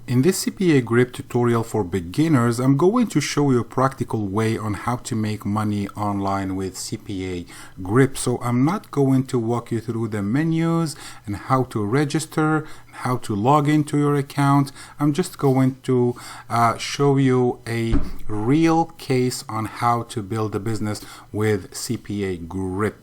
In this CPAGrip tutorial for beginners, I'm going to show you a practical way on how to make money online with CPAGrip. So I'm not going to walk you through the menus and how to register, how to log into your account. I'm just going to show you a real case on how to build a business with CPAGrip.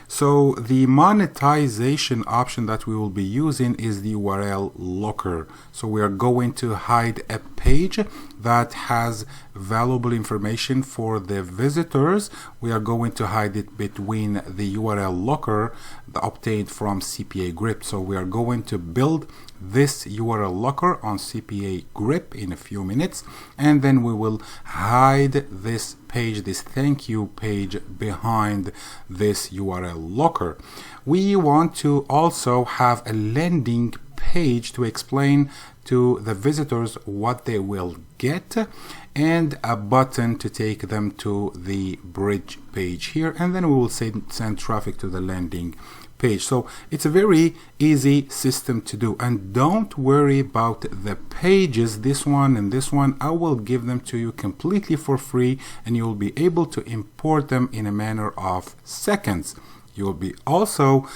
So the monetization option that we will be using is the URL locker. So we are going to hide a page that has valuable information for the visitors. We are going to hide it between the URL locker obtained from CPAGrip. So we are going to build this URL locker on CPAGrip in a few minutes, and then we will hide this page, this thank you page, behind this URL locker. We want to also have a landing page to explain to the visitors what they will get, and a button to take them to the bridge page here, and then we will send traffic to the landing page. So it's a very easy system to do, and don't worry about the pages, this one and this one. I will give them to you completely for free, and you will be able to import them in a matter of seconds. You will be also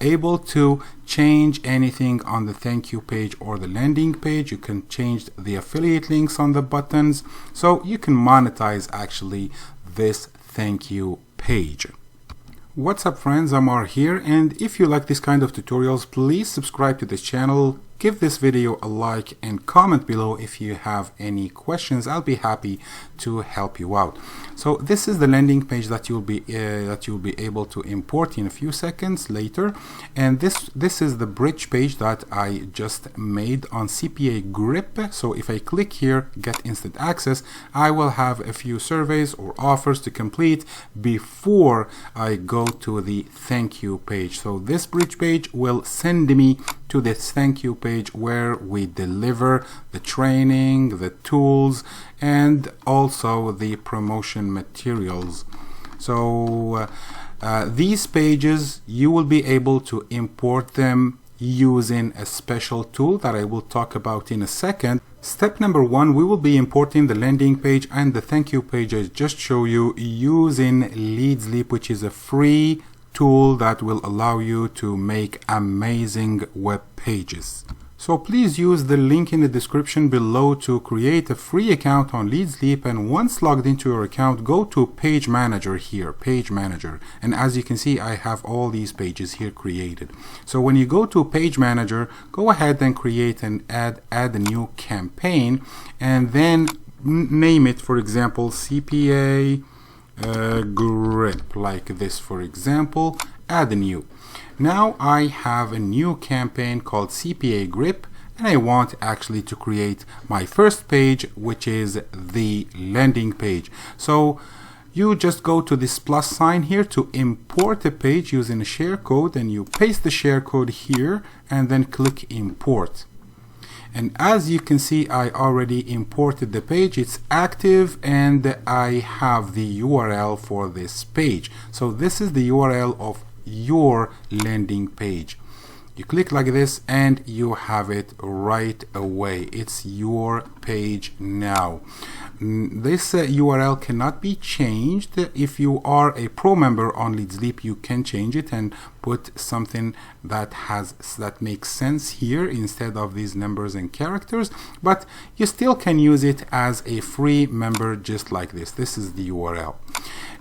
able to change anything on the thank you page or the landing page. You can change the affiliate links on the buttons, so you can monetize actually this thank you page. What's up, friends? Amar here, and if you like this kind of tutorials, please subscribe to this channel, give this video a like, and comment below if you have any questions. I'll be happy to help you out. So this is the landing page that you'll be able to import in a few seconds later, and this is the bridge page that I just made on CPAGrip. So if I click here, get instant access, I will have a few surveys or offers to complete before I go to the thank you page. So this bridge page will send me to this thank you page where we deliver the training, the tools, and also the promotion materials. So these pages, you will be able to import them using a special tool that I will talk about in a second. Step number one, we will be importing the landing page and the thank you page I just showed you using Leads Leap, which is a free tool that will allow you to make amazing web pages. So please use the link in the description below to create a free account on Leads Leap, and once logged into your account, go to Page Manager here, Page Manager, and as you can see, I have all these pages here created. So when you go to Page Manager, go ahead and create and add a new campaign, and then name it, for example, CPA grip, like this, for example. Add a new. Now I have a new campaign called CPAGrip, and I want actually to create my first page, which is the landing page. So you just go to this plus sign here to import a page using a share code, and you paste the share code here and then click import. And as you can see, I already imported the page. It's active, and I have the URL for this page. So this is the URL of your landing page. You click like this and you have it right away. It's your page now. This URL cannot be changed. If you are a pro member on Leads Leap, you can change it and put something that makes sense here instead of these numbers and characters, but you still can use it as a free member just like this. This is the URL.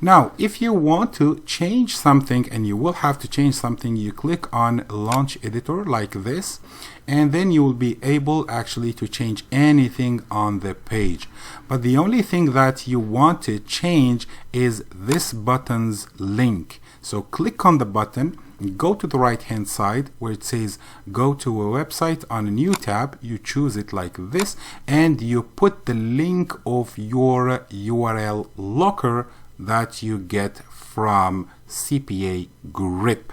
Now if you want to change something, and you will have to change something, you click on Launch Editor like this, and then you will be able actually to change anything on the page. But the only thing that you want to change is this button's link. So click on the button, go to the right hand side where it says go to a website. On a new tab, you choose it like this, and you put the link of your URL locker that you get from CPAGrip.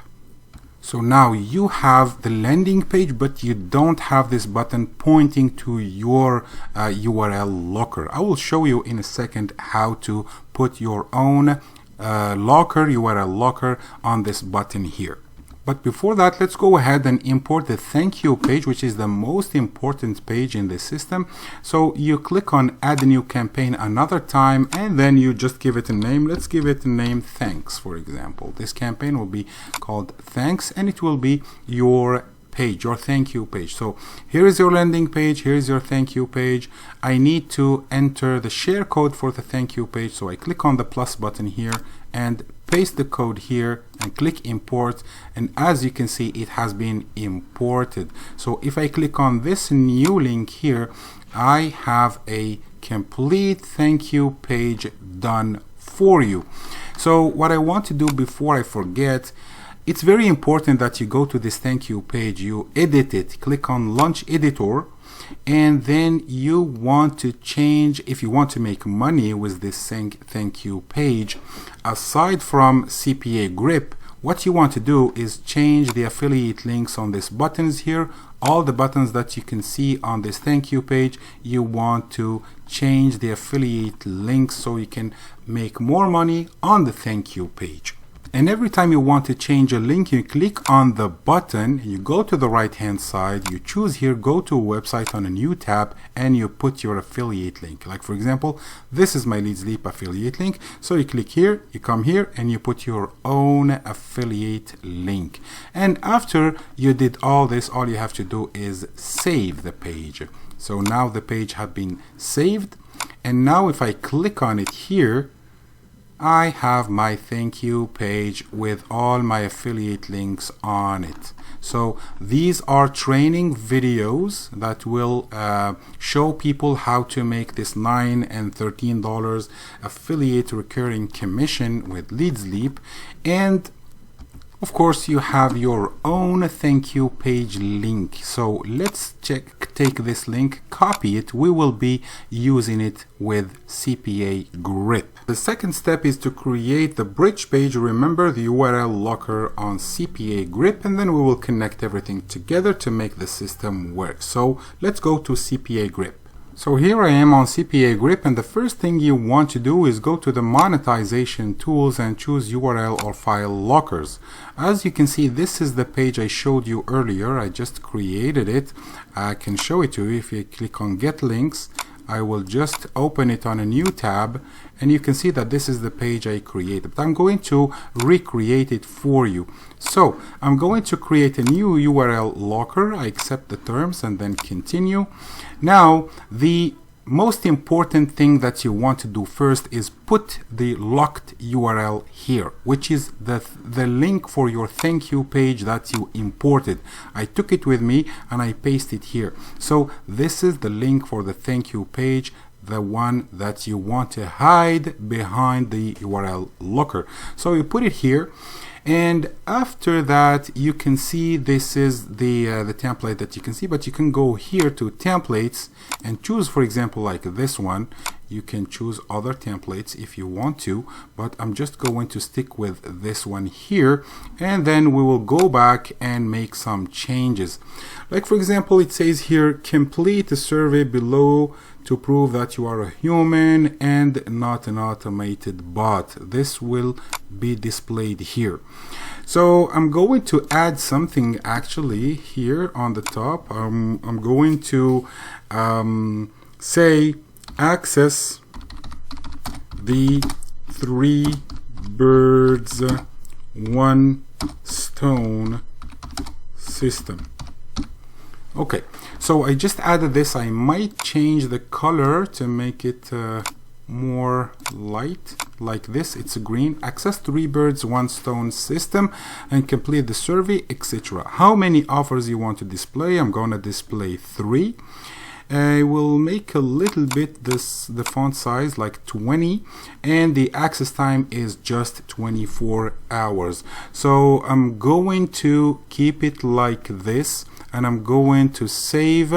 So now you have the landing page, but you don't have this button pointing to your URL locker. I will show you in a second how to put your own URL locker on this button here. But before that, let's go ahead and import the thank you page, which is the most important page in the system. So you click on add a new campaign another time, and then you just give it a name. Let's give it a name thanks, for example. This campaign will be called thanks, and it will be your page, your thank you page. So here is your landing page, here is your thank you page. I need to enter the share code for the thank you page, so I click on the plus button here and paste the code here and click import, and as you can see, it has been imported. So if I click on this new link here, I have a complete thank you page done for you. So what I want to do before I forget, it's very important that you go to this thank you page, you edit it, click on launch editor, and then you want to change, if you want to make money with this thank you page, aside from CPAGrip, what you want to do is change the affiliate links on these buttons here. All the buttons that you can see on this thank you page, you want to change the affiliate links so you can make more money on the thank you page. And every time you want to change a link, you click on the button, you go to the right hand side, you choose here, go to a website on a new tab, and you put your affiliate link. Like for example, this is my Leads Leap affiliate link. So you click here, you come here, and you put your own affiliate link. And after you did all this, all you have to do is save the page. So now the page has been saved. And now if I click on it here, I have my thank you page with all my affiliate links on it. So these are training videos that will show people how to make this $9 and $13 affiliate recurring commission with Leads Leap. And of course, you have your own thank you page link. So let's take this link, copy it. We will be using it with CPAGrip. The second step is to create the bridge page. Remember the URL locker on CPAGrip, and then we will connect everything together to make the system work. So let's go to CPAGrip. So here I am on CPAGrip, and the first thing you want to do is go to the monetization tools and choose URL or file lockers. As you can see, this is the page I showed you earlier. I just created it. I can show it to you. If you click on get links, I will just open it on a new tab, and you can see that this is the page I created. But I'm going to recreate it for you. So I'm going to create a new URL locker. I accept the terms and then continue. Now the most important thing that you want to do first is put the locked URL here, which is the link for your thank you page that you imported. I took it with me and I pasted it here. So this is the link for the thank you page, the one that you want to hide behind the URL locker. So you put it here, and after that you can see this is the template that you can see, but you can go here to templates and choose, for example, like this one. You can choose other templates if you want to, but I'm just going to stick with this one here, and then we will go back and make some changes. Like for example, it says here, complete the survey below to prove that you are a human and not an automated bot. This will be displayed here. So I'm going to add something actually here on the top. I'm going to say access the 3 birds 1 stone system. Okay, so I just added this. I might change the color to make it more light, like this. It's green. Access 3 birds 1 stone system and complete the survey, etc. How many offers you want to display? I'm going to display 3. I will make a little bit the font size like 20, and the access time is just 24 hours. So I'm going to keep it like this, and I'm going to save.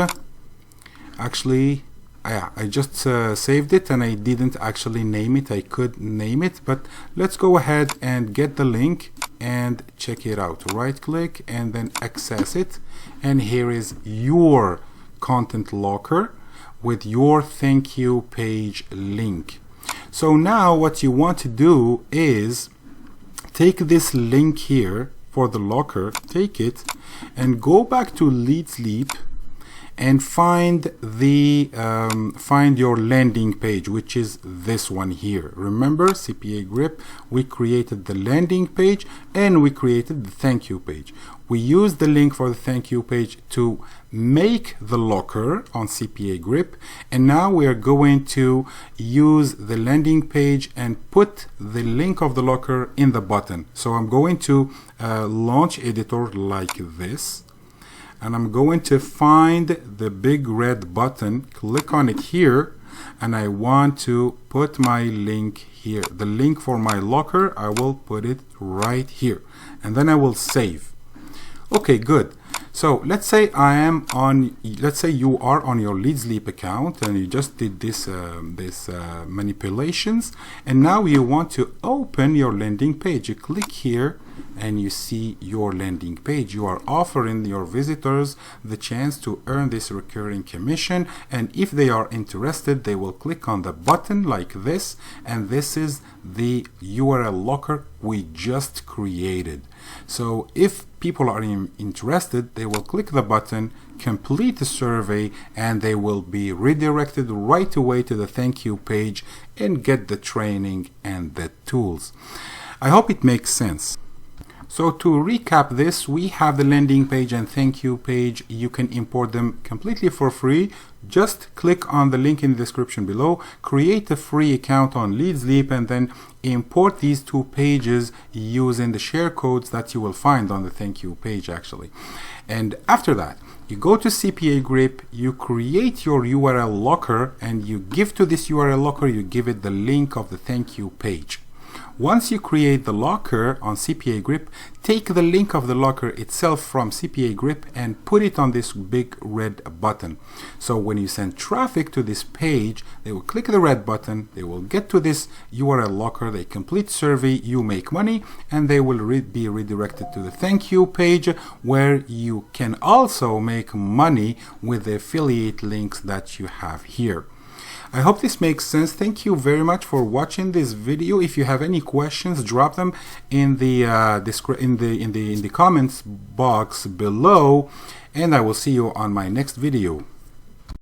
Actually, I just saved it and I didn't actually name it. I could name it, but let's go ahead and get the link and check it out. Right click and then access it, and here is your content locker with your thank you page link. So now what you want to do is take this link here for the locker, take it and go back to Leads Leap and find your landing page, which is this one here. Remember, CPAGrip, we created the landing page and we created the thank you page. We used the link for the thank you page to make the locker on CPAGrip, and now we are going to use the landing page and put the link of the locker in the button. So I'm going to launch editor like this, and I'm going to find the big red button, click on it here, and I want to put my link here. The link for my locker, I will put it right here, and then I will save. Okay, good. So let's say you are on your Leads Leap account and you just did this manipulations, and now you want to open your landing page. You click here and you see your landing page. You are offering your visitors the chance to earn this recurring commission, and if they are interested, they will click on the button like this, and this is the URL locker we just created. So if people are interested, they will click the button, complete the survey, and they will be redirected right away to the thank you page and get the training and the tools. I hope it makes sense. So to recap this, we have the landing page and thank you page. You can import them completely for free. Just click on the link in the description below, create a free account on Leads Leap, and then import these two pages using the share codes that you will find on the thank you page actually. And after that, you go to CPAGrip, you create your URL locker, and you give to this URL locker, you give it the link of the thank you page. Once you create the locker on CPAGrip, take the link of the locker itself from CPAGrip and put it on this big red button. So when you send traffic to this page, they will click the red button, they will get to this URL locker, they complete survey, you make money, and they will be redirected to the thank you page, where you can also make money with the affiliate links that you have here. I hope this makes sense. Thank you very much for watching this video. If you have any questions, drop them in the comments box below, and I will see you on my next video.